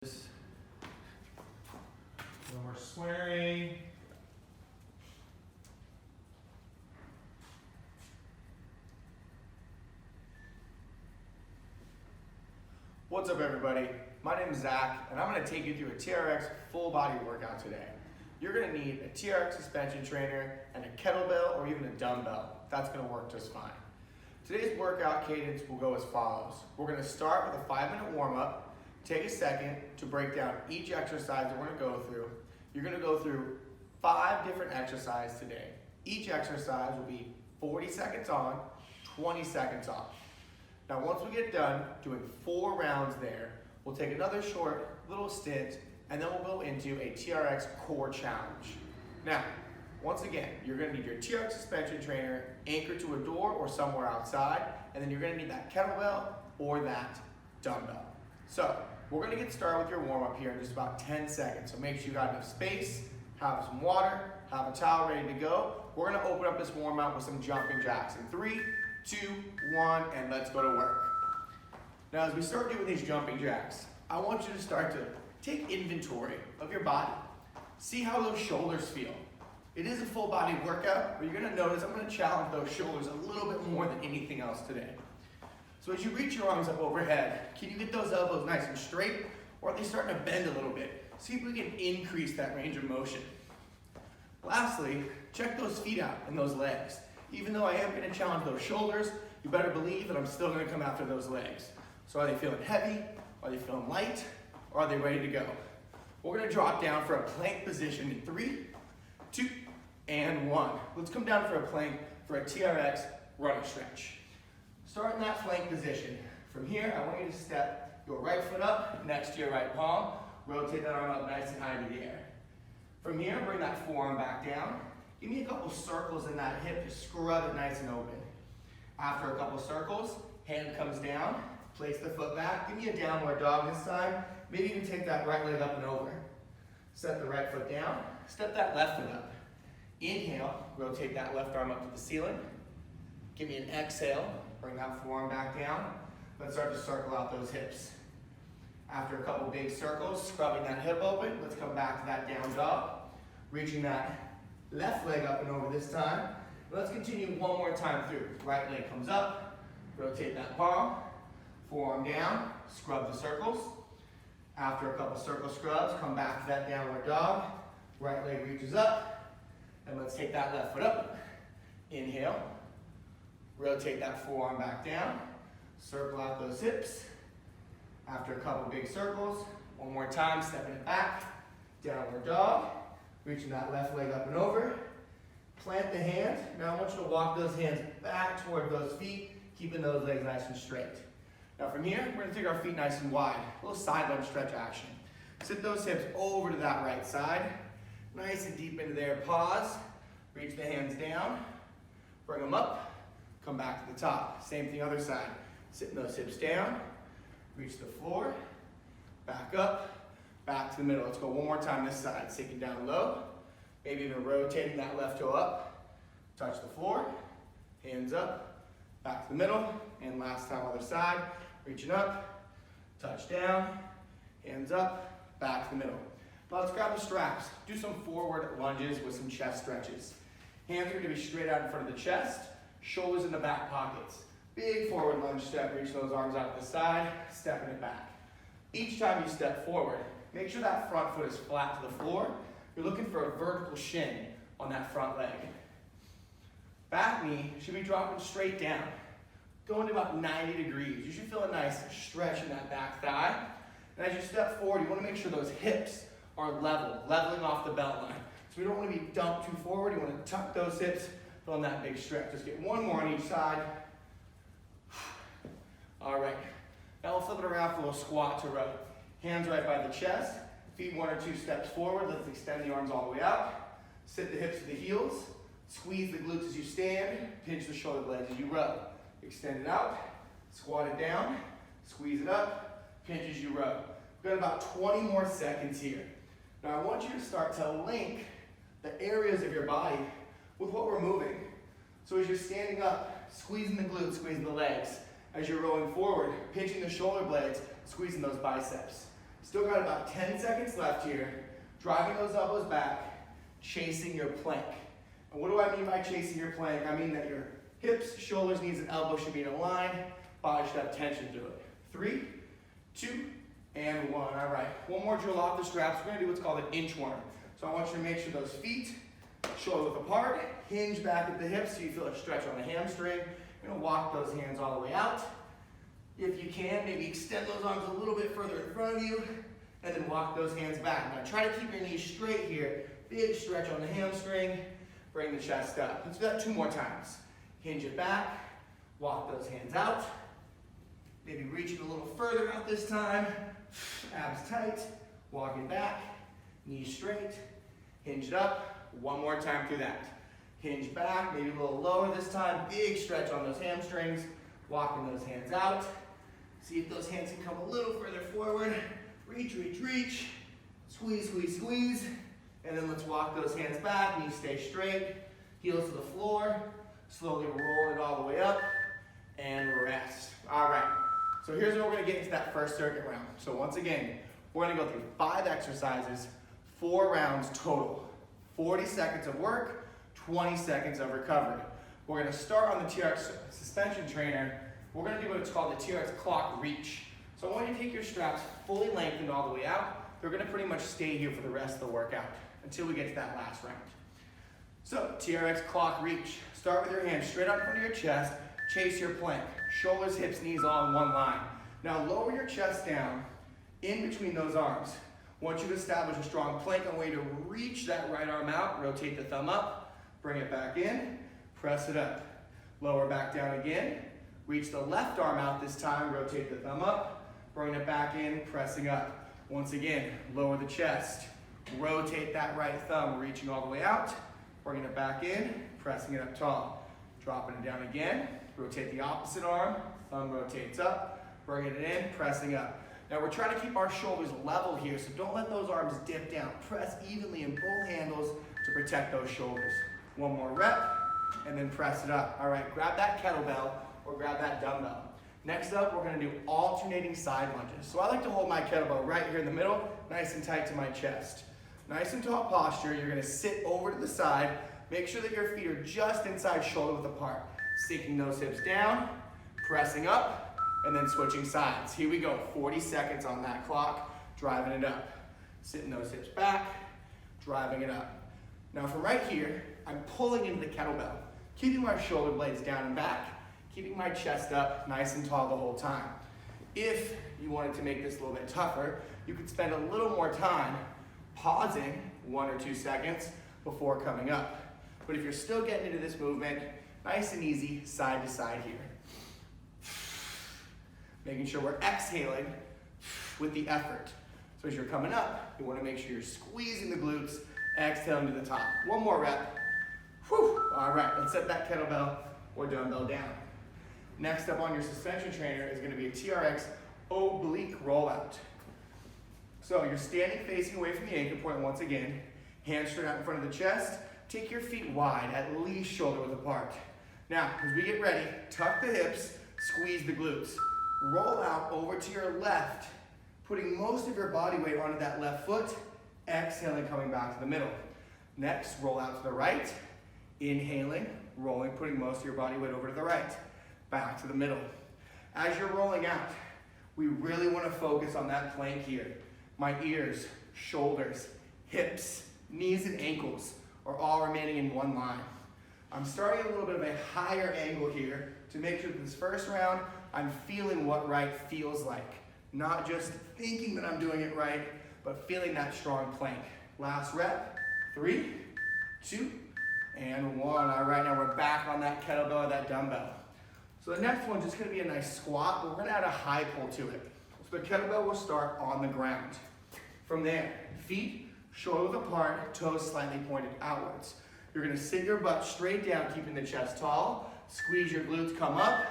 When we're swearing. What's up everybody? My name is Zach and I'm going to take you through a TRX full body workout today. You're going to need a TRX suspension trainer and a kettlebell or even a dumbbell. That's going to work just fine. Today's workout cadence will go as follows. We're going to start with a 5-minute warm-up. Take a second to break down each exercise that we're going to go through. You're going to go through 5 different exercises today. Each exercise will be 40 seconds on, 20 seconds off. Now once we get done doing 4 rounds there, we'll take another short little stint and then we'll go into a TRX core challenge. Now, once again, you're going to need your TRX suspension trainer anchored to a door or somewhere outside, and then you're going to need that kettlebell or that dumbbell. So, we're going to get started with your warm-up here in just about 10 seconds. So make sure you got enough space, have some water, have a towel ready to go. We're going to open up this warm-up with some jumping jacks in 3, 2, 1, and let's go to work. Now as we start doing these jumping jacks, I want you to start to take inventory of your body. See how those shoulders feel. It is a full body workout, but you're going to notice I'm going to challenge those shoulders a little bit more than anything else today. So as you reach your arms up overhead, can you get those elbows nice and straight, or are they starting to bend a little bit? See if we can increase that range of motion. Lastly, check those feet out and those legs. Even though I am going to challenge those shoulders, you better believe that I'm still going to come after those legs. So are they feeling heavy? Are they feeling light? Or are they ready to go? We're going to drop down for a plank position in 3, 2, and 1. Let's come down for a plank for a TRX running stretch. Start in that plank position. From here, I want you to step your right foot up next to your right palm. Rotate that arm up nice and high to the air. From here, bring that forearm back down. Give me a couple circles in that hip to scrub it nice and open. After a couple circles, hand comes down, place the foot back. Give me a downward dog this time. Maybe you can take that right leg up and over. Set the right foot down, step that left foot up. Inhale, rotate that left arm up to the ceiling. Give me an exhale, bring that forearm back down. Let's start to circle out those hips. After a couple big circles, scrubbing that hip open, let's come back to that down dog. Reaching that left leg up and over this time. Let's continue one more time through. Right leg comes up, rotate that palm, forearm down, scrub the circles. After a couple circle scrubs, come back to that downward dog. Right leg reaches up, and let's take that left foot up. Inhale, rotate that forearm back down, circle out those hips. After a couple big circles, one more time, stepping it back, downward dog, reaching that left leg up and over. Plant the hand. Now I want you to walk those hands back toward those feet, keeping those legs nice and straight. Now from here, we're going to take our feet nice and wide. A little side lunge stretch action. Sit those hips over to that right side. Nice and deep into there. Pause. Reach the hands down. Bring them up. Come back to the top. Same thing other side. Sitting those hips down. Reach the floor. Back up. Back to the middle. Let's go one more time this side. Sinking down low. Maybe even rotating that left toe up. Touch the floor. Hands up. Back to the middle. And last time other side. Reaching up, touch down, hands up, back to the middle. Now let's grab the straps. Do some forward lunges with some chest stretches. Hands are going to be straight out in front of the chest, shoulders in the back pockets. Big forward lunge step, reach those arms out to the side, stepping it back. Each time you step forward, make sure that front foot is flat to the floor. You're looking for a vertical shin on that front leg. Back knee should be dropping straight down. Going to about 90 degrees. You should feel a nice stretch in that back thigh. And as you step forward, you want to make sure those hips are leveling off the belt line. So we don't want to be dumped too forward. You want to tuck those hips, feeling that big stretch. Just get one more on each side. All right. Now we'll flip it around for a little squat to row. Hands right by the chest. Feet 1 or 2 steps forward. Let's extend the arms all the way out. Sit the hips to the heels. Squeeze the glutes as you stand. Pinch the shoulder blades as you row. Extend it out, squat it down, squeeze it up, pinch as you row. We've got about 20 more seconds here. Now I want you to start to link the areas of your body with what we're moving. So as you're standing up, squeezing the glutes, squeezing the legs. As you're rolling forward, pinching the shoulder blades, squeezing those biceps. Still got about 10 seconds left here. Driving those elbows back, chasing your plank. And what do I mean by chasing your plank? I mean that your hips, shoulders, knees, and elbows should be in a line. Body should have tension through it. 3, 2, and 1. All right, one more drill off the straps. We're gonna do what's called an inchworm. So I want you to make sure those feet, shoulder width apart, hinge back at the hips so you feel a stretch on the hamstring. You're gonna walk those hands all the way out. If you can, maybe extend those arms a little bit further in front of you, and then walk those hands back. Now try to keep your knees straight here. Big stretch on the hamstring. Bring the chest up. Let's do that 2 more times. Hinge it back, walk those hands out. Maybe reach it a little further out this time. Abs tight, walk it back, knees straight, hinge it up. 1 more time through that. Hinge back, maybe a little lower this time. Big stretch on those hamstrings, walking those hands out. See if those hands can come a little further forward. Reach, reach, reach. Squeeze, squeeze, squeeze. And then let's walk those hands back, knees stay straight, heels to the floor. Slowly roll it all the way up and rest. All right, so here's where we're gonna get into that first circuit round. So once again, we're gonna go through 5 exercises, 4 rounds total. 40 seconds of work, 20 seconds of recovery. We're gonna start on the TRX suspension trainer. We're gonna do what's called the TRX clock reach. So I want you to take your straps fully lengthened all the way out. They're gonna pretty much stay here for the rest of the workout until we get to that last round. So TRX clock reach. Start with your hands straight up in front of your chest. Chase your plank. Shoulders, hips, knees all in one line. Now lower your chest down in between those arms. Once you've established a strong plank, I want you to reach that right arm out. Rotate the thumb up. Bring it back in. Press it up. Lower back down again. Reach the left arm out this time. Rotate the thumb up. Bring it back in. Pressing up. Once again, lower the chest. Rotate that right thumb, reaching all the way out. Bringing it back in, pressing it up tall. Dropping it down again. Rotate the opposite arm. Thumb rotates up. Bringing it in, pressing up. Now we're trying to keep our shoulders level here, so don't let those arms dip down. Press evenly in both handles to protect those shoulders. 1 more rep, and then press it up. All right, grab that kettlebell or grab that dumbbell. Next up, we're gonna do alternating side lunges. So I like to hold my kettlebell right here in the middle, nice and tight to my chest. Nice and tall posture, you're gonna sit over to the side. Make sure that your feet are just inside shoulder width apart. Sinking those hips down, pressing up, and then switching sides. Here we go, 40 seconds on that clock, driving it up. Sitting those hips back, driving it up. Now from right here, I'm pulling into the kettlebell, keeping my shoulder blades down and back, keeping my chest up nice and tall the whole time. If you wanted to make this a little bit tougher, you could spend a little more time pausing 1 or 2 seconds before coming up. But if you're still getting into this movement, nice and easy, side to side here. Making sure we're exhaling with the effort. So as you're coming up, you want to make sure you're squeezing the glutes, exhaling to the top. 1 more rep. Whew. All right, let's set that kettlebell or dumbbell down. Next up on your suspension trainer is going to be a TRX Oblique Rollout. So you're standing facing away from the anchor point once again, hands straight out in front of the chest. Take your feet wide, at least shoulder width apart. Now, as we get ready, tuck the hips, squeeze the glutes. Roll out over to your left, putting most of your body weight onto that left foot, exhaling, coming back to the middle. Next, roll out to the right, inhaling, rolling, putting most of your body weight over to the right, back to the middle. As you're rolling out, we really want to focus on that plank here. My ears, shoulders, hips, knees, and ankles are all remaining in one line. I'm starting a little bit of a higher angle here to make sure that this first round, I'm feeling what right feels like. Not just thinking that I'm doing it right, but feeling that strong plank. Last rep, 3, 2, and 1. All right, now we're back on that kettlebell or that dumbbell. So the next one's just gonna be a nice squat, but we're gonna add a high pull to it. So the kettlebell will start on the ground. From there, feet shoulder width apart, toes slightly pointed outwards. You're gonna sit your butt straight down, keeping the chest tall. Squeeze your glutes, come up.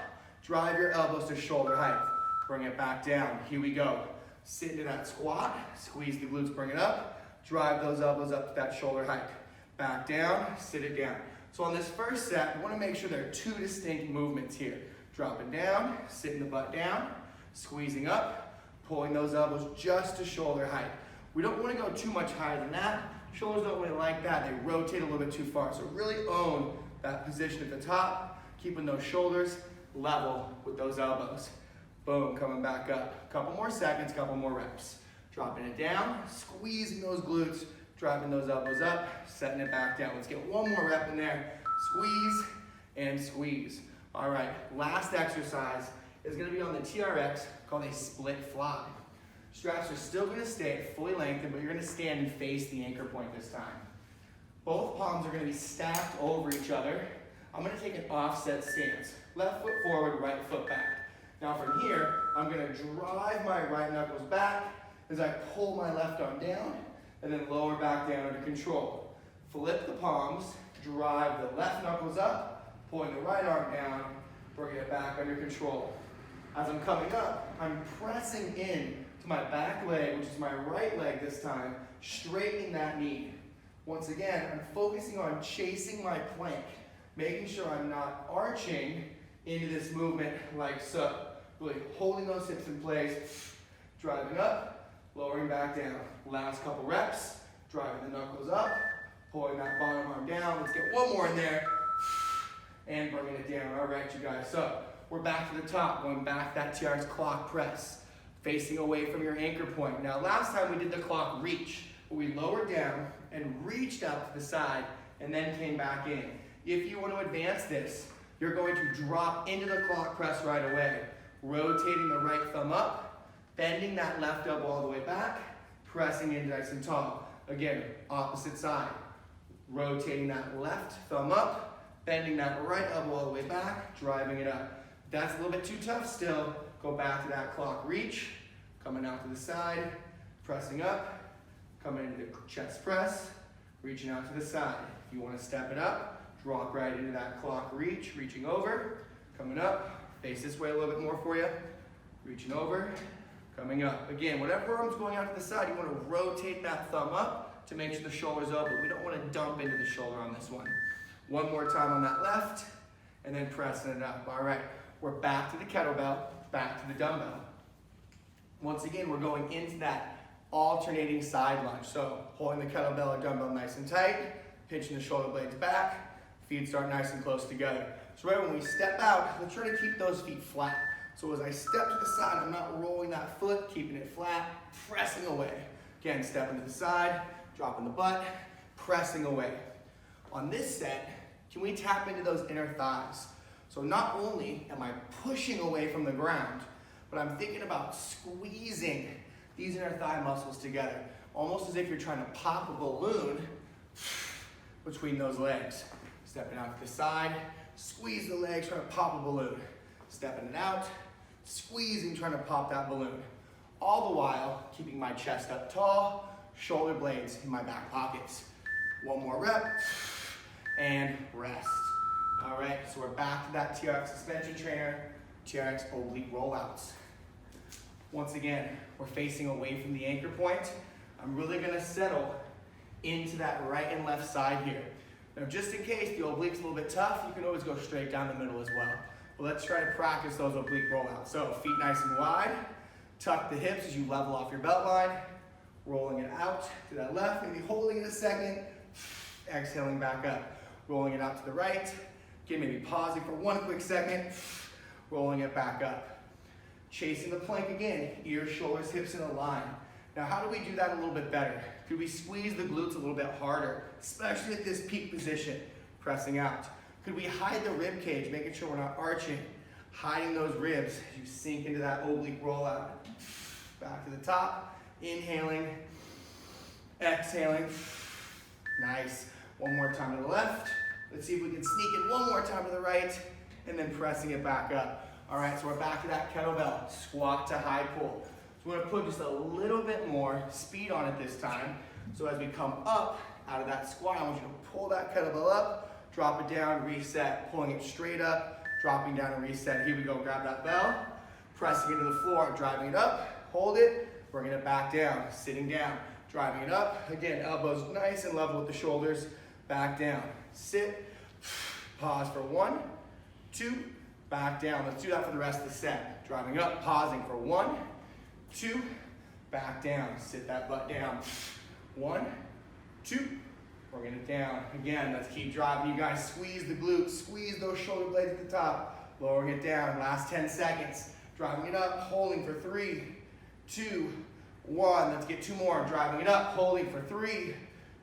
Drive your elbows to shoulder height. Bring it back down. Here we go. Sit into that squat. Squeeze the glutes, bring it up. Drive those elbows up to that shoulder height. Back down, sit it down. So on this first set, we want to make sure there are 2 distinct movements here. Dropping down, sitting the butt down, squeezing up, Pulling those elbows just to shoulder height. We don't want to go too much higher than that. Shoulders don't really like that. They rotate a little bit too far. So really own that position at the top, keeping those shoulders level with those elbows. Boom, coming back up. Couple more seconds, couple more reps. Dropping it down, squeezing those glutes, driving those elbows up, setting it back down. Let's get one more rep in there. Squeeze and squeeze. All right, last exercise is gonna be on the TRX called a split fly. Straps are still gonna stay fully lengthened, but you're gonna stand and face the anchor point this time. Both palms are gonna be stacked over each other. I'm gonna take an offset stance. Left foot forward, right foot back. Now from here, I'm gonna drive my right knuckles back as I pull my left arm down, and then lower back down under control. Flip the palms, drive the left knuckles up, pulling the right arm down, bringing it back under control. As I'm coming up, I'm pressing in to my back leg, which is my right leg this time, straightening that knee. Once again, I'm focusing on chasing my plank, making sure I'm not arching into this movement like so. Really holding those hips in place, driving up, lowering back down. Last couple reps, driving the knuckles up, pulling that bottom arm down. Let's get one more in there, and bringing it down. All right, you guys, so we're back to the top, going back that TRX clock press, facing away from your anchor point. Now, last time we did the clock reach, where we lowered down and reached out to the side, and then came back in. If you want to advance this, you're going to drop into the clock press right away, rotating the right thumb up, bending that left elbow all the way back, pressing in nice and tall. Again, opposite side. Rotating that left thumb up, bending that right elbow all the way back, driving it up. If that's a little bit too tough still, go back to that clock reach, coming out to the side, pressing up, coming into the chest press, reaching out to the side. If you want to step it up, drop right into that clock reach, reaching over, coming up, face this way a little bit more for you, reaching over, coming up. Again, whatever arm's going out to the side, you want to rotate that thumb up to make sure the shoulder's open. We don't want to dump into the shoulder on this one. One more time on that left, and then pressing it up. All right, we're back to the kettlebell, back to the dumbbell. Once again, we're going into that alternating side lunge. So holding the kettlebell or dumbbell nice and tight, pinching the shoulder blades back, feet start nice and close together. So right when we step out, let's try to keep those feet flat. So as I step to the side, I'm not rolling that foot, keeping it flat, pressing away. Again, stepping to the side, dropping the butt, pressing away. On this set, can we tap into those inner thighs? So not only am I pushing away from the ground, but I'm thinking about squeezing these inner thigh muscles together, almost as if you're trying to pop a balloon between those legs. Stepping out to the side, squeeze the legs, trying to pop a balloon. Stepping it out, squeezing, trying to pop that balloon. All the while, keeping my chest up tall, shoulder blades in my back pockets. One more rep, and rest. All right, so we're back to that TRX suspension trainer, TRX Oblique Rollouts. Once again, we're facing away from the anchor point. I'm really gonna settle into that right and left side here. Now, just in case the oblique's a little bit tough, you can always go straight down the middle as well. But let's try to practice those oblique rollouts. So feet nice and wide, tuck the hips as you level off your belt line, rolling it out to that left, maybe holding it a second, exhaling back up, rolling it out to the right, again, maybe pausing for one quick second, rolling it back up. Chasing the plank again, ears, shoulders, hips in a line. Now, how do we do that a little bit better? Could we squeeze the glutes a little bit harder, especially at this peak position, pressing out? Could we hide the rib cage, making sure we're not arching, hiding those ribs as you sink into that oblique rollout? Back to the top, inhaling, exhaling. Nice. One more time to the left. Let's see if we can sneak in one more time to the right, and then pressing it back up. All right, so we're back to that kettlebell, squat to high pull. So we're gonna put just a little bit more speed on it this time. So as we come up out of that squat, I want you to pull that kettlebell up, drop it down, reset, pulling it straight up, dropping down and reset. Here we go, grab that bell, pressing into the floor, driving it up, hold it, bringing it back down, sitting down, driving it up. Again, elbows nice and level with the shoulders, back down. Sit, pause for 1, 2, back down. Let's do that for the rest of the set. Driving up, pausing for 1, 2, back down, sit that butt down. 1, 2, bring it down. Again, let's keep driving. You guys squeeze the glutes, squeeze those shoulder blades at the top, lowering it down. Last 10 seconds, driving it up, holding for 3, 2, 1. Let's get 2 more, driving it up, holding for 3,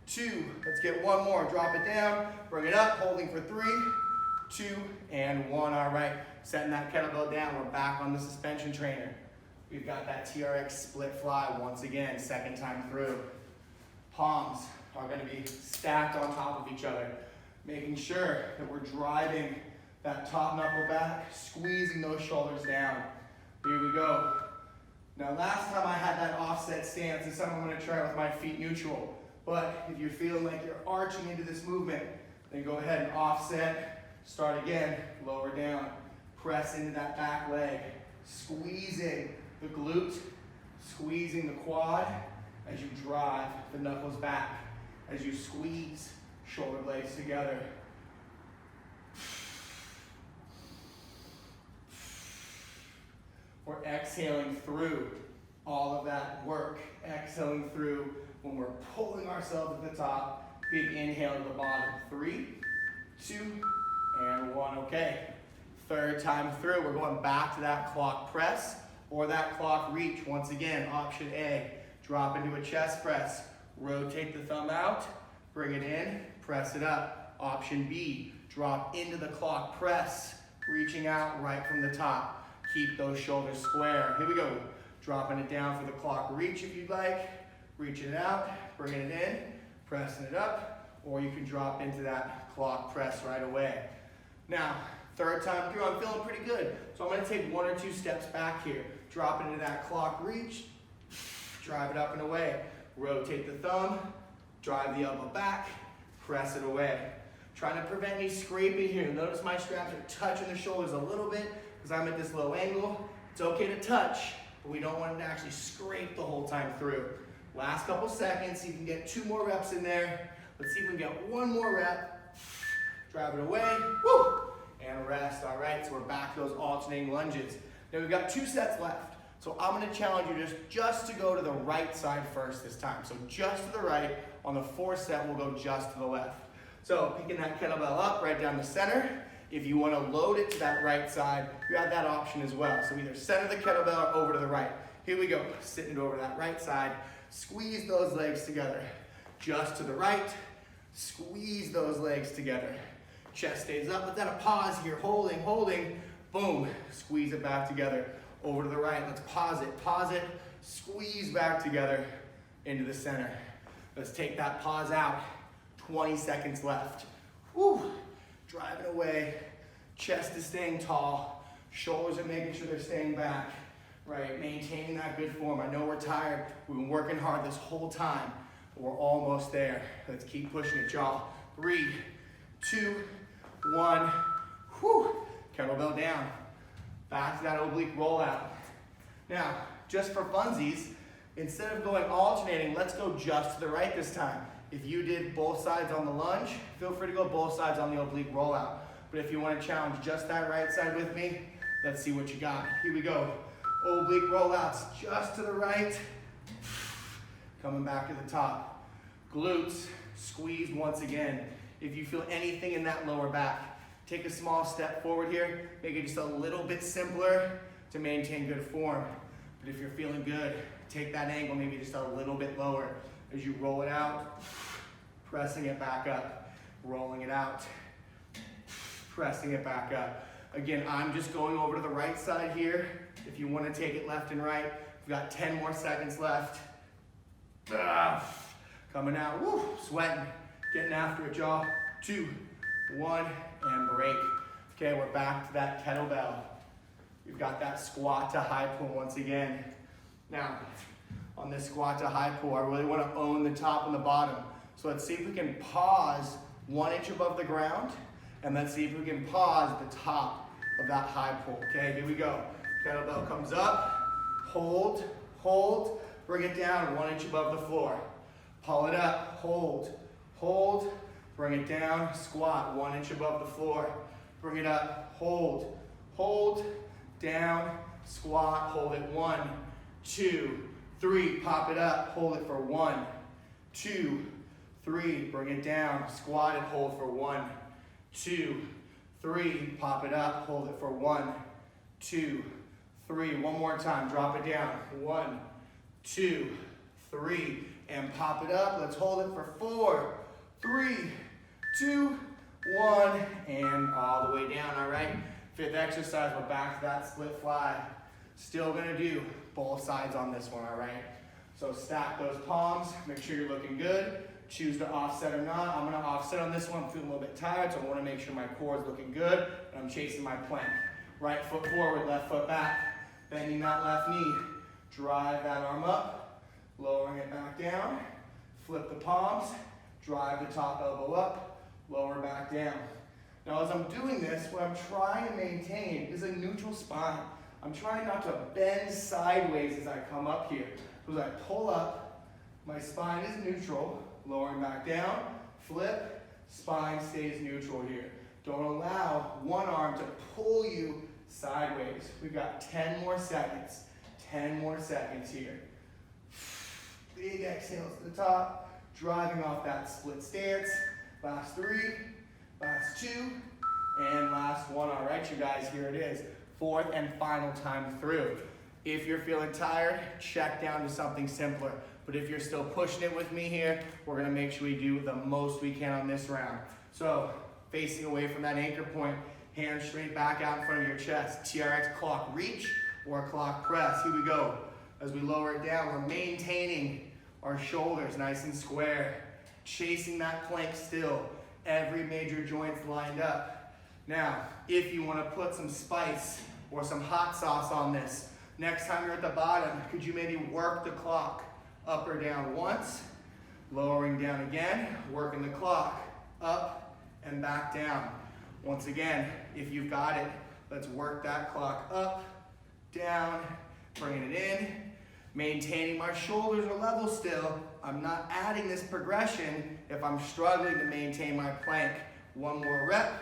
2. Let's get 1 more, drop it down, bring it up, holding for 3, 2, and 1. All right, setting that kettlebell down. We're back on the suspension trainer. We've got that TRX Split Fly once again, second time through. Palms are going to be stacked on top of each other, making sure that we're driving that top knuckle back, squeezing those shoulders down. Here we go. Now last time I had that offset stance, this time I'm going to try with my feet neutral. But if you're feeling like you're arching into this movement, then go ahead and offset, start again, lower down, press into that back leg, squeezing the glute, squeezing the quad as you drive the knuckles back, as you squeeze shoulder blades together. We're exhaling through all of that work, exhaling through when we're pulling ourselves at the top. Big inhale to the bottom. 3, 2, and 1. Okay, third time through, we're going back to that clock press or that clock reach. Once again, option A, drop into a chest press, rotate the thumb out, bring it in, press it up. Option B, drop into the clock press, reaching out right from the top. Keep those shoulders square. Here we go. Dropping it down for the clock reach if you'd like. Reaching it out, bringing it in, pressing it up, or you can drop into that clock press right away. Now, third time through, I'm feeling pretty good. So I'm gonna take 1 or 2 steps back here. Drop into that clock reach, drive it up and away. Rotate the thumb, drive the elbow back, press it away. Trying to prevent me scraping here. Notice my straps are touching the shoulders a little bit because I'm at this low angle. It's okay to touch, but we don't want it to actually scrape the whole time through. Last couple seconds, you can get 2 more reps in there. Let's see if we can get 1 more rep. Drive it away, woo, and rest. All right, so we're back to those alternating lunges. Now we've got 2 sets left. So I'm gonna challenge you just to go to the right side first this time. So just to the right. On the 4th set, we'll go just to the left. So picking that kettlebell up right down the center. If you wanna load it to that right side, you have that option as well. So either center the kettlebell or over to the right. Here we go, sitting over that right side. Squeeze those legs together. Just to the right, squeeze those legs together. Chest stays up, but then a pause here, holding, boom, squeeze it back together. Over to the right, let's pause it, squeeze back together into the center. Let's take that pause out, 20 seconds left. Woo, driving away, chest is staying tall, shoulders are making sure they're staying back, right? Maintaining that good form. I know we're tired, we've been working hard this whole time, but we're almost there. Let's keep pushing it, y'all. 3, 2, 1, whew, kettlebell down. Back to that oblique rollout. Now, just for funsies, instead of going alternating, let's go just to the right this time. If you did both sides on the lunge, feel free to go both sides on the oblique rollout. But if you want to challenge just that right side with me, let's see what you got. Here we go. Oblique rollouts just to the right. Coming back to the top. Glutes squeezed once again. If you feel anything in that lower back, take a small step forward here. Make it just a little bit simpler to maintain good form. But if you're feeling good, take that angle maybe just a little bit lower. As you roll it out, pressing it back up, rolling it out, pressing it back up. Again, I'm just going over to the right side here. If you want to take it left and right, we've got 10 more seconds left. Coming out, woo, sweating, getting after it, y'all. 2, 1, and break. Okay, we're back to that kettlebell. We've got that squat to high pull once again. Now, on this squat to high pull, I really want to own the top and the bottom. So let's see if we can pause 1 inch above the ground, and let's see if we can pause the top of that high pull. Okay, here we go. Kettlebell comes up, hold, bring it down 1 inch above the floor. Pull it up, hold, bring it down, squat 1 inch above the floor. Bring it up, hold, down, squat, hold it 1, 2, 3, pop it up, hold it for 1, 2, 3, bring it down, squat and hold for 1, 2, 3, pop it up, hold it for 1, 2, 3, one more time, drop it down, 1, 2, 3, and pop it up, let's hold it for 4, 3, 2, 1, and all the way down, all right? Fifth exercise, we're back to that split fly. Still gonna do both sides on this one, all right? So stack those palms, make sure you're looking good. Choose to offset or not. I'm gonna offset on this one. I'm feeling a little bit tired, so I wanna make sure my core is looking good, and I'm chasing my plank. Right foot forward, left foot back. Bending that left knee. Drive that arm up, lowering it back down. Flip the palms, drive the top elbow up, lower back down. Now as I'm doing this, what I'm trying to maintain is a neutral spine. I'm trying not to bend sideways as I come up here. So as I pull up, my spine is neutral, lowering back down, flip, spine stays neutral here. Don't allow one arm to pull you sideways. We've got 10 more seconds. 10 more seconds here. Big exhales to the top, driving off that split stance. Last 3, last 2, and last 1. All right, you guys, here it is. 4th and final time through. If you're feeling tired, check down to something simpler. But if you're still pushing it with me here, we're gonna make sure we do the most we can on this round. So, facing away from that anchor point, hands straight back out in front of your chest. TRX clock reach or clock press. Here we go. As we lower it down, we're maintaining our shoulders nice and square. Chasing that plank still. Every major joint's lined up. Now, if you want to put some spice or some hot sauce on this, next time you're at the bottom, could you maybe work the clock up or down once, lowering down again, working the clock up and back down. Once again, if you've got it, let's work that clock up, down, bringing it in, maintaining my shoulders are level still. I'm not adding this progression if I'm struggling to maintain my plank. One more rep.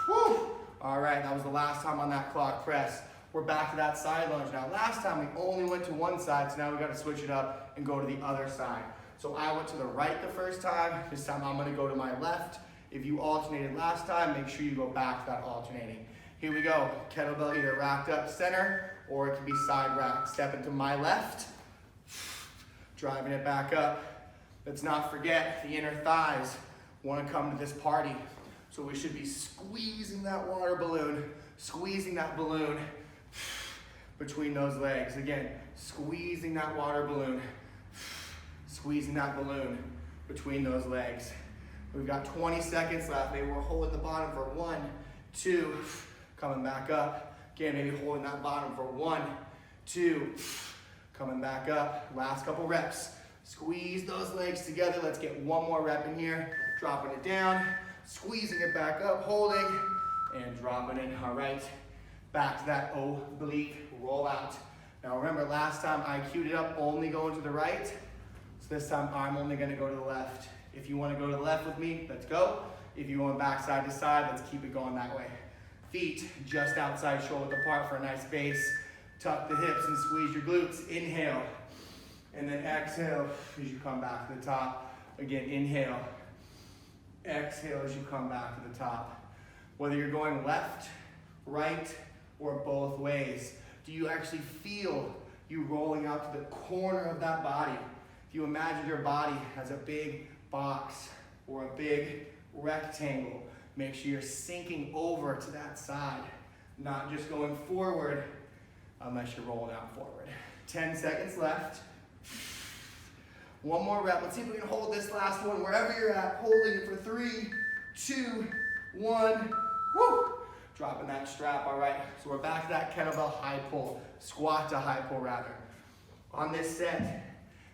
Whew. All right, that was the last time on that clock press. We're back to that side lunge. Now, last time we only went to one side, so now we got to switch it up and go to the other side. So I went to the right the first time. This time I'm going to go to my left. If you alternated last time, make sure you go back to that alternating. Here we go. Kettlebell either racked up center or it can be side racked. Step into my left. Driving it back up. Let's not forget the inner thighs want to come to this party. So we should be squeezing that water balloon, squeezing that balloon between those legs. Again, squeezing that water balloon, squeezing that balloon between those legs. We've got 20 seconds left. Maybe we're holding the bottom for 1, 2, coming back up. Again, maybe holding that bottom for 1, 2, coming back up. Last couple reps. Squeeze those legs together. Let's get one more rep in here. Dropping it down, squeezing it back up, holding, and dropping it. All right, back to that oblique rollout. Now remember, last time I queued it up only going to the right. So this time I'm only gonna go to the left. If you wanna go to the left with me, let's go. If you want back side to side, let's keep it going that way. Feet just outside shoulder apart for a nice base. Tuck the hips and squeeze your glutes. Inhale, and then exhale as you come back to the top. Again, inhale. Exhale as you come back to the top. Whether you're going left, right, or both ways, do you actually feel you rolling out to the corner of that body? If you imagine your body as a big box or a big rectangle, make sure you're sinking over to that side, not just going forward unless you're rolling out forward. 10 seconds left. One more rep. Let's see if we can hold this last one wherever you're at. Holding it for 3, 2, 1. Woo! Dropping that strap. All right. So we're back to that kettlebell high pull. Squat to high pull rather. On this set,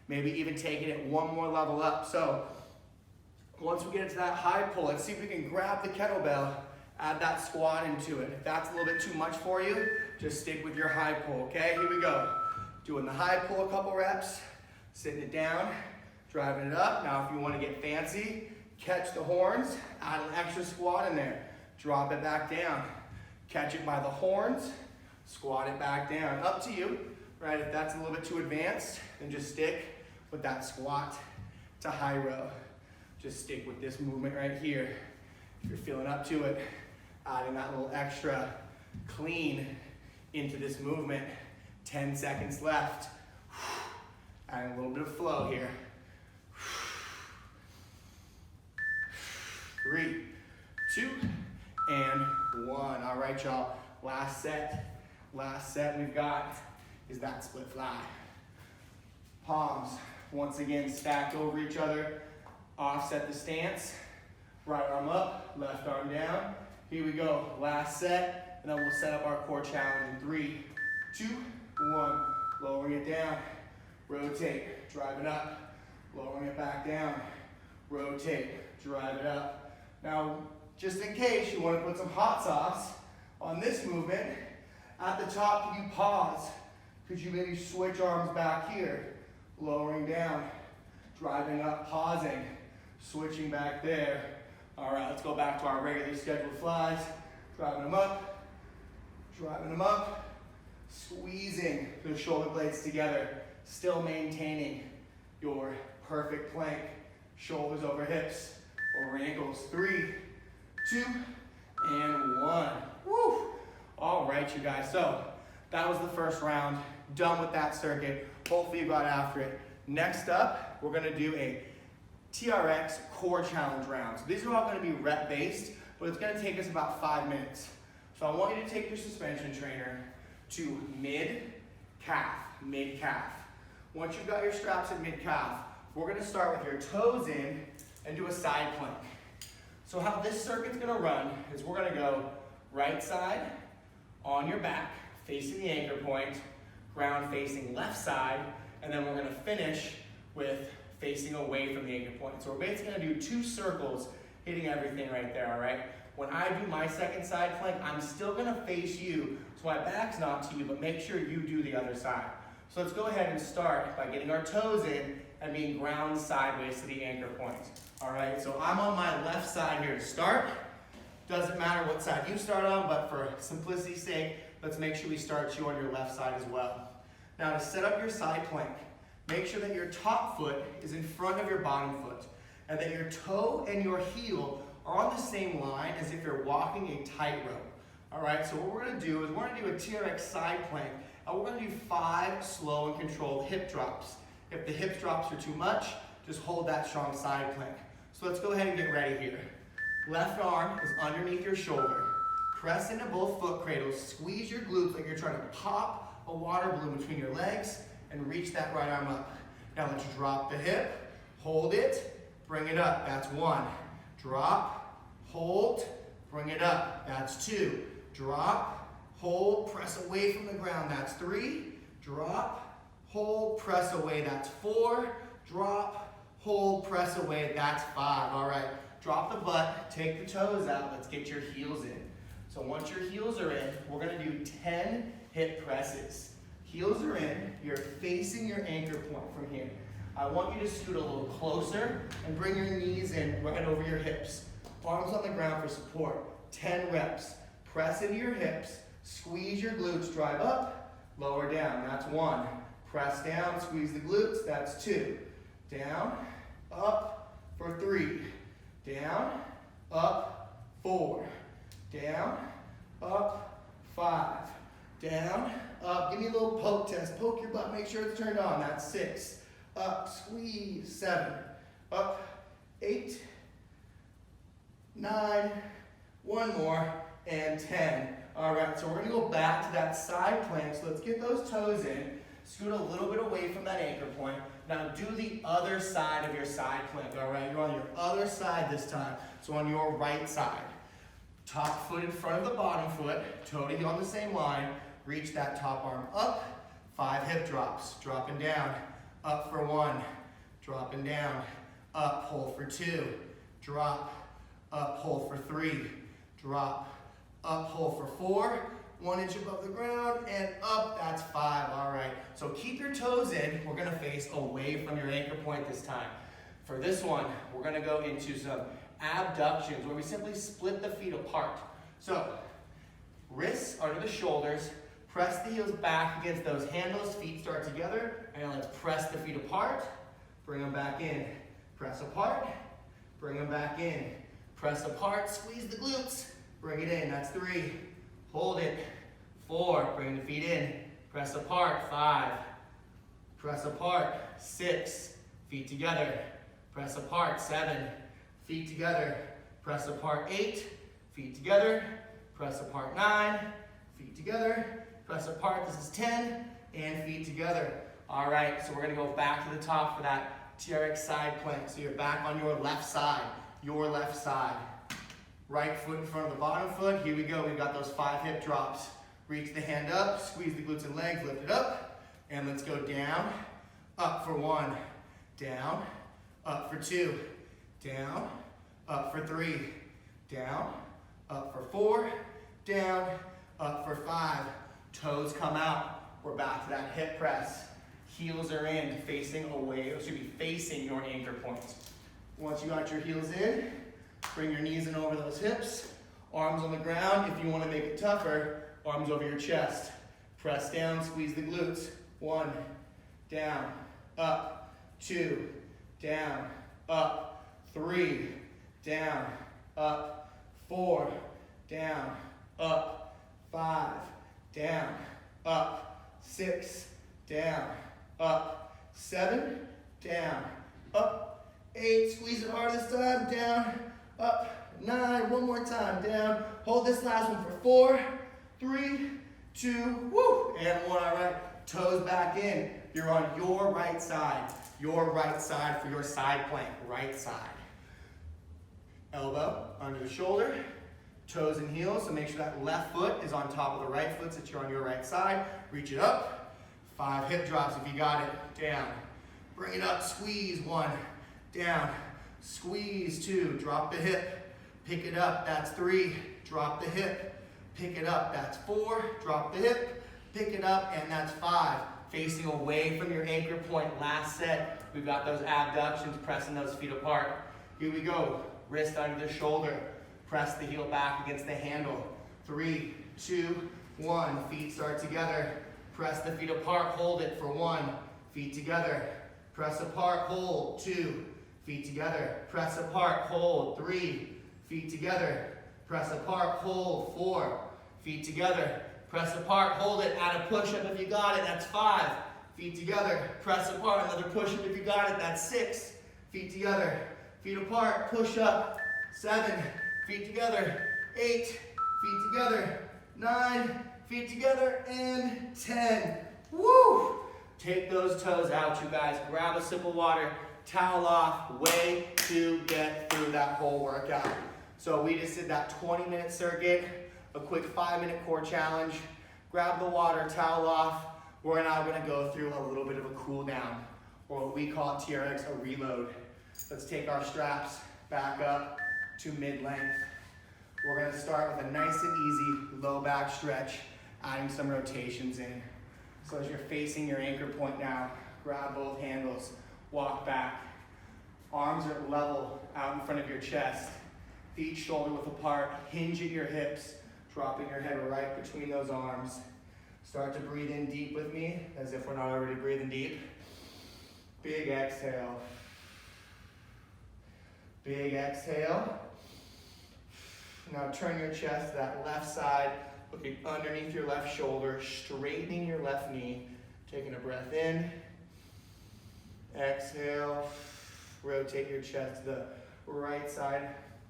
maybe even taking it one more level up. So once we get into that high pull, let's see if we can grab the kettlebell, add that squat into it. If that's a little bit too much for you, just stick with your high pull, okay? Here we go. Doing the high pull a couple reps. Sitting it down, driving it up. Now if you want to get fancy, catch the horns, add an extra squat in there. Drop it back down. Catch it by the horns, squat it back down. Up to you. right? If that's a little bit too advanced, then just stick with that squat to high row. Just stick with this movement right here. If you're feeling up to it, adding that little extra clean into this movement. 10 seconds left. Adding a little bit of flow here. 3, 2, and 1. All right, y'all. Last set we've got is that split fly. Palms, once again, stacked over each other. Offset the stance. Right arm up, left arm down. Here we go. Last set, and then we'll set up our core challenge in 3, 2, 1. Lowering it down. Rotate, drive it up. Lowering it back down. Rotate, drive it up. Now, just in case you want to put some hot sauce on this movement, at the top, can you pause? Could you maybe switch arms back here? Lowering down, driving up, pausing, switching back there. All right, let's go back to our regularly scheduled flies. Driving them up, squeezing the shoulder blades together, still maintaining your perfect plank. Shoulders over hips, over ankles. 3, 2, and 1. Woo! All right, you guys, so that was the first round. Done with that circuit. Hopefully you got after it. Next up, we're gonna do a TRX core challenge round. So these are all gonna be rep-based, but it's gonna take us about 5 minutes. So I want you to take your suspension trainer to mid-calf. Once you've got your straps at mid-calf, we're gonna start with your toes in and do a side plank. So how this circuit's gonna run is we're gonna go right side on your back, facing the anchor point, ground facing left side, and then we're gonna finish with facing away from the anchor point. So we're basically gonna do 2 circles, hitting everything right there, all right? When I do my second side plank, I'm still gonna face you, so my back's not to you, but make sure you do the other side. So let's go ahead and start by getting our toes in and being ground sideways to the anchor point. All right, so I'm on my left side here to start. Doesn't matter what side you start on, but for simplicity's sake, let's make sure we start you on your left side as well. Now to set up your side plank, make sure that your top foot is in front of your bottom foot and that your toe and your heel are on the same line as if you're walking a tightrope. All right, so what we're gonna do is we're gonna do a TRX side plank and we're gonna do 5 slow and controlled hip drops. If the hip drops are too much, just hold that strong side plank. So let's go ahead and get ready here. Left arm is underneath your shoulder. Press into both foot cradles. Squeeze your glutes like you're trying to pop a water balloon between your legs and reach that right arm up. Now let's drop the hip, hold it, bring it up. That's 1. Drop, hold, bring it up. That's 2. Drop, hold, press away from the ground. That's 3. Drop, hold, press away. That's 4. Drop, hold, press away. That's 5. All right. Drop the butt, take the toes out, let's get your heels in. So once your heels are in, we're gonna do 10 hip presses. Heels are in, you're facing your anchor point from here. I want you to scoot a little closer and bring your knees in right over your hips. Arms on the ground for support. 10 reps. Press into your hips, squeeze your glutes, drive up, lower down. That's 1. Press down, squeeze the glutes. That's 2. Down, up for 3. Down, up, 4. Down, up, 5. Down, up. Give me a little poke test. Poke your butt, make sure it's turned on. That's 6. Up, squeeze, 7. Up, 8, 9, 1 more, and 10. All right, so we're gonna go back to that side plank. So let's get those toes in. Scoot a little bit away from that anchor point. Now do the other side of your side plank, all right? You're on your other side this time, so on your right side. Top foot in front of the bottom foot, toe to heel on the same line. Reach that top arm up. 5 hip drops, dropping down. Up for 1, dropping down. Up, hold for 2. Drop, up, hold for 3. Drop, up, hold for 4. 1 inch above the ground, and up, that's 5, all right. So keep your toes in. We're gonna face away from your anchor point this time. For this one, we're gonna go into some abductions where we simply split the feet apart. So, wrists under the shoulders, Press the heels back against those handles. Feet start together. And let's press the feet apart. Bring them back in. Press apart. Bring them back in. Press apart. Squeeze the glutes. Bring it in. That's 3. Hold it. 4. Bring the feet in. Press apart. 5. Press apart. 6. Feet together. Press apart. 7. Feet together. Press apart. 8. Feet together. Press apart. 9. Feet together. Press apart. This is 10. And feet together. All right, so we're going to go back to the top for that TRX side plank. So you're back on your left side. Your left side. Right foot in front of the bottom foot. Here we go. We've got those 5 hip drops. Reach the hand up. Squeeze the glutes and legs. Lift it up. And let's go down. Up for 1. Down. Up for 2. Down. Up for 3. Down. Up for 4. Down. Up for 5. Toes come out. We're back to that hip press. Heels are in, facing away, or should be facing your anchor points. Once you got your heels in, bring your knees in over those hips. Arms on the ground. If you want to make it tougher, arms over your chest. Press down, squeeze the glutes. 1, down, up, 2, down, up, 3, down, up, 4, down, up, 5, down, up, 6, down, up, 7, down, up, 8, squeeze it hard this time, down, up, 9, one more time, down, hold this last one for 4, 3, 2, woo, and 1, all right, toes back in, you're on your right side for your side plank, right side. Elbow under the shoulder, toes and heels, so make sure that left foot is on top of the right foot so that you're on your right side. Reach it up. 5 hip drops if you got it. Down. Bring it up. Squeeze. 1. Down. Squeeze. 2. Drop the hip. Pick it up. That's 3. Drop the hip. Pick it up. That's 4. Drop the hip. Pick it up. And that's 5. Facing away from your anchor point. Last set. We've got those abductions, pressing those feet apart. Here we go. Wrist under the shoulder. Press the heel back against the handle. 3, 2, 1. Feet start together. Press the feet apart. Hold it for 1. Feet together. Press apart. Hold. 2. Feet together. Press apart. Hold. 3. Feet together. Press apart. Hold. 4. Feet together. Press apart. Hold it. Add a push-up if you got it. That's 5. Feet together. Press apart. Another push-up if you got it. That's 6. Feet together. Feet apart. Push up. 7. Feet together. 8. Feet together. 9. Feet together. And 10. Woo! Take those toes out, you guys. Grab a sip of water. Towel off. Way to get through that whole workout. So we just did that 20-minute circuit. A quick 5-minute core challenge. Grab the water. Towel off. We're now going to go through a little bit of a cool down, or what we call TRX a reload. Let's take our straps back up to mid-length. We're going to start with a nice and easy low back stretch, adding some rotations in. So as you're facing your anchor point now, grab both handles, walk back. Arms are level out in front of your chest. Feet shoulder width apart, hinge at your hips, dropping your head right between those arms. Start to breathe in deep with me, as if we're not already breathing deep. Big exhale. Big exhale. Now turn your chest to that left side, looking underneath your left shoulder, straightening your left knee. Taking a breath in. Exhale. Rotate your chest to the right side,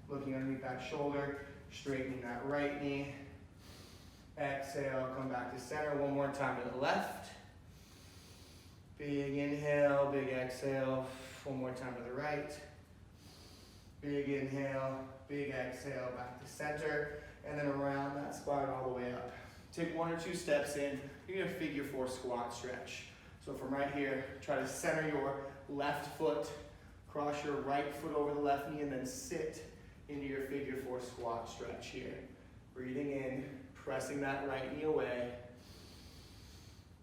looking underneath that shoulder, straightening that right knee. Exhale, come back to center. One more time to the left. Big inhale, big exhale. One more time to the right. Big inhale, big exhale, back to center, and then around that spine all the way up. Take 1 or 2 steps in. You're gonna figure 4 squat stretch. So from right here, try to center your left foot, cross your right foot over the left knee, and then sit into your figure 4 squat stretch here. Breathing in, pressing that right knee away.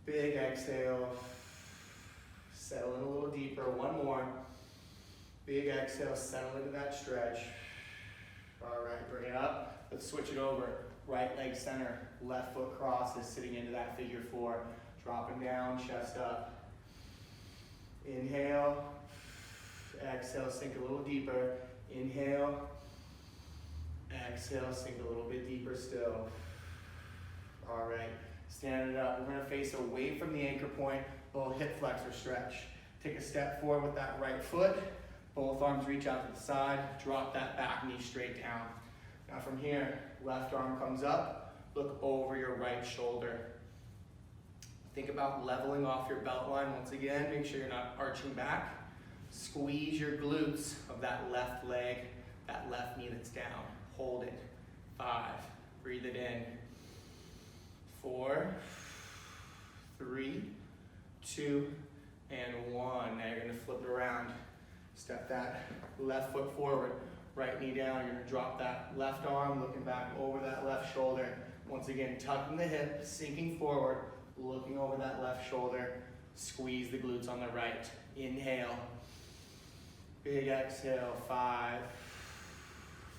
Big exhale. Settle in a little deeper. 1 more. Big exhale, settle into that stretch. All right, bring it up. Let's switch it over. right leg center, left foot crosses, sitting into that figure 4. Dropping down, chest up. Inhale, exhale, sink a little deeper. Inhale, exhale, sink a little bit deeper still. All right, stand it up. We're gonna face away from the anchor point, little hip flexor stretch. Take a step forward with that right foot. Both arms reach out to the side. Drop that back knee straight down. Now from here, left arm comes up. Look over your right shoulder. Think about leveling off your belt line once again. Make sure you're not arching back. Squeeze your glutes of that left leg, that left knee that's down. Hold it. 5. Breathe it in. 4, 3, 2, and 1. Now you're going to flip it around. Step that left foot forward. Right knee down. You're going to drop that left arm, looking back over that left shoulder. Once again, tucking the hip, sinking forward, looking over that left shoulder. Squeeze the glutes on the right. Inhale. Big exhale. 5,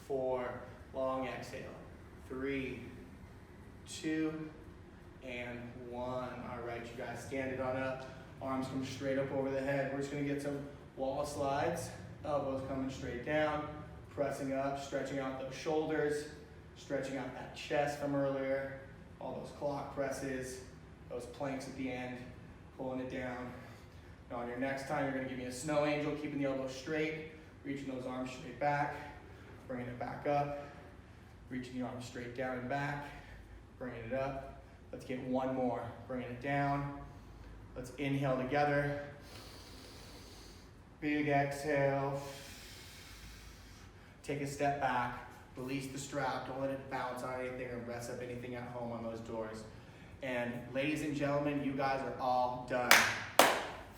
4, long exhale. 3, 2, and 1. All right, you guys, stand it on up. Arms come straight up over the head. We're just gonna get some wall slides. Elbows coming straight down, pressing up, stretching out those shoulders, stretching out that chest from earlier, all those clock presses, those planks at the end, pulling it down. Now on your next time, you're gonna give me a snow angel, keeping the elbows straight, reaching those arms straight back, bringing it back up, reaching the arms straight down and back, bringing it up. Let's get one more, bringing it down. Let's inhale together. Big exhale. Take a step back, release the strap, don't let it bounce on anything or mess up anything at home on those doors. And ladies and gentlemen, you guys are all done.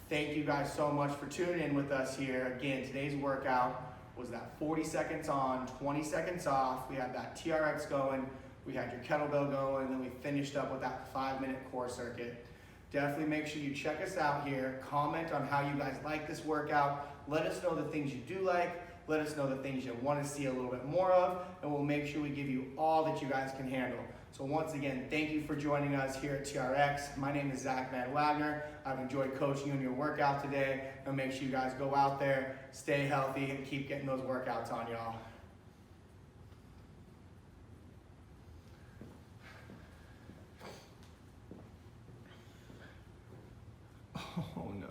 Thank you guys so much for tuning in with us here. Again, today's workout was that 40 seconds on, 20 seconds off. We had that TRX going, we had your kettlebell going, and then we finished up with that 5-minute core circuit. Definitely make sure you check us out here. Comment on how you guys like this workout. Let us know the things you do like. Let us know the things you want to see a little bit more of, and we'll make sure we give you all that you guys can handle. So once again, thank you for joining us here at TRX. My name is Zack Wagner. I've enjoyed coaching you in your workout today, and make sure you guys go out there, stay healthy, and keep getting those workouts on, y'all. Oh no.